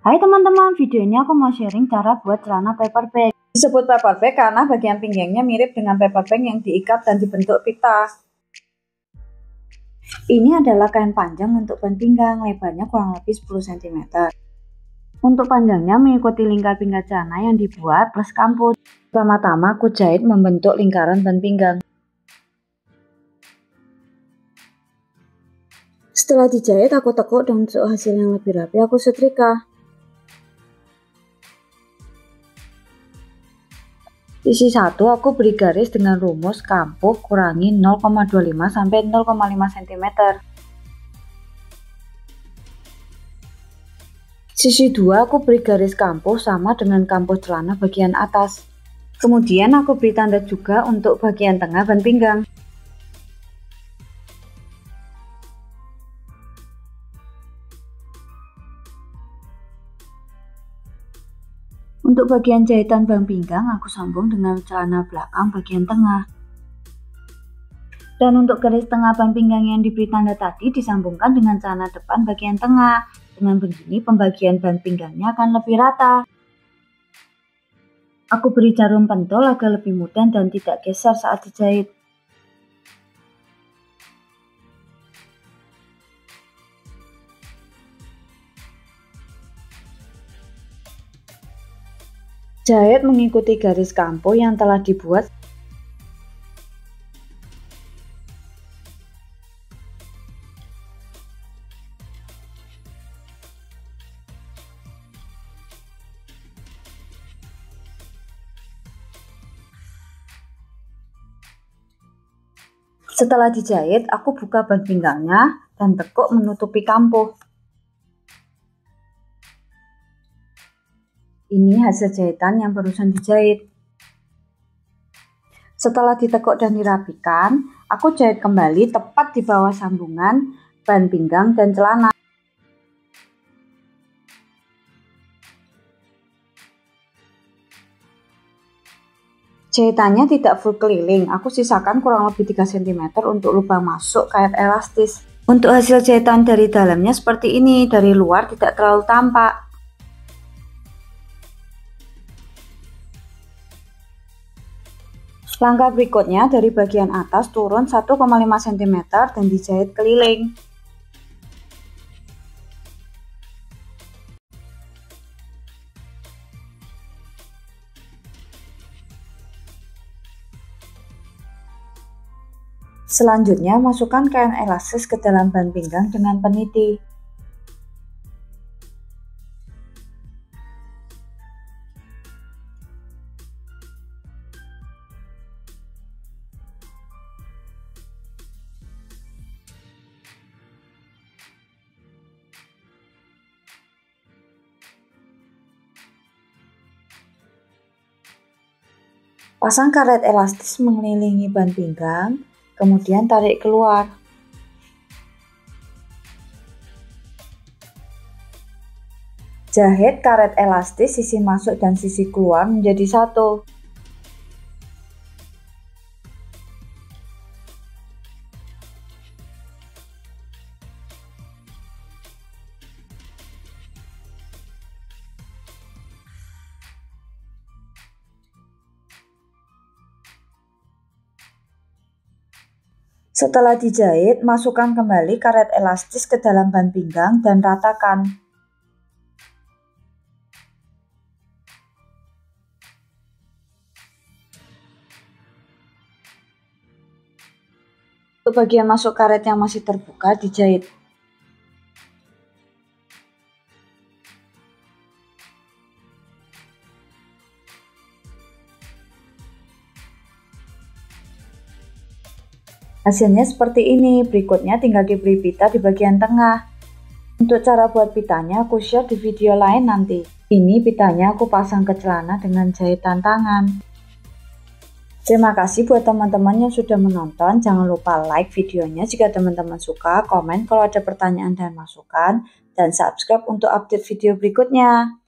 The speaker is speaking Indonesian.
Hai teman-teman, video ini aku mau sharing cara buat celana paper bag. Disebut paper bag karena bagian pinggangnya mirip dengan paper bag yang diikat dan dibentuk pita. Ini adalah kain panjang untuk ban pinggang, lebarnya kurang lebih 10 cm. Untuk panjangnya mengikuti lingkar pinggang celana yang dibuat plus kampus. Pertama-tama aku jahit membentuk lingkaran ban pinggang. Setelah dijahit aku tekuk dan untuk hasil yang lebih rapi aku setrika. Sisi 1 aku beri garis dengan rumus kampuh kurangi 0,25 sampai 0,5 cm. Sisi 2 aku beri garis kampuh sama dengan kampuh celana bagian atas. Kemudian aku beri tanda juga untuk bagian tengah ban pinggang. Untuk bagian jahitan ban pinggang aku sambung dengan celana belakang bagian tengah. Dan untuk garis tengah ban pinggang yang diberi tanda tadi disambungkan dengan celana depan bagian tengah. Dengan begini pembagian ban pinggangnya akan lebih rata. Aku beri jarum pentul agar lebih mudah dan tidak geser saat dijahit. Jahit mengikuti garis kampuh yang telah dibuat. Setelah dijahit, aku buka ban pinggangnya dan tekuk menutupi kampuh. Ini hasil jahitan yang barusan dijahit. Setelah ditekuk dan dirapikan, aku jahit kembali tepat di bawah sambungan ban pinggang dan celana. Jahitannya tidak full keliling, aku sisakan kurang lebih 3 cm untuk lubang masuk kait elastis. Untuk hasil jahitan dari dalamnya seperti ini, dari luar tidak terlalu tampak. Langkah berikutnya dari bagian atas turun 1,5 cm dan dijahit keliling. Selanjutnya masukkan kain elastis ke dalam ban pinggang dengan peniti. Pasang karet elastis mengelilingi ban pinggang, kemudian tarik keluar. Jahit karet elastis sisi masuk dan sisi keluar menjadi satu. Setelah dijahit, masukkan kembali karet elastis ke dalam ban pinggang dan ratakan. Untuk bagian masuk karet yang masih terbuka, dijahit. Hasilnya seperti ini, berikutnya tinggal diberi pita di bagian tengah. Untuk cara buat pitanya aku share di video lain nanti. Ini pitanya aku pasang ke celana dengan jahitan tangan. Terima kasih buat teman-teman yang sudah menonton, jangan lupa like videonya jika teman-teman suka, komen kalau ada pertanyaan dan masukan, dan subscribe untuk update video berikutnya.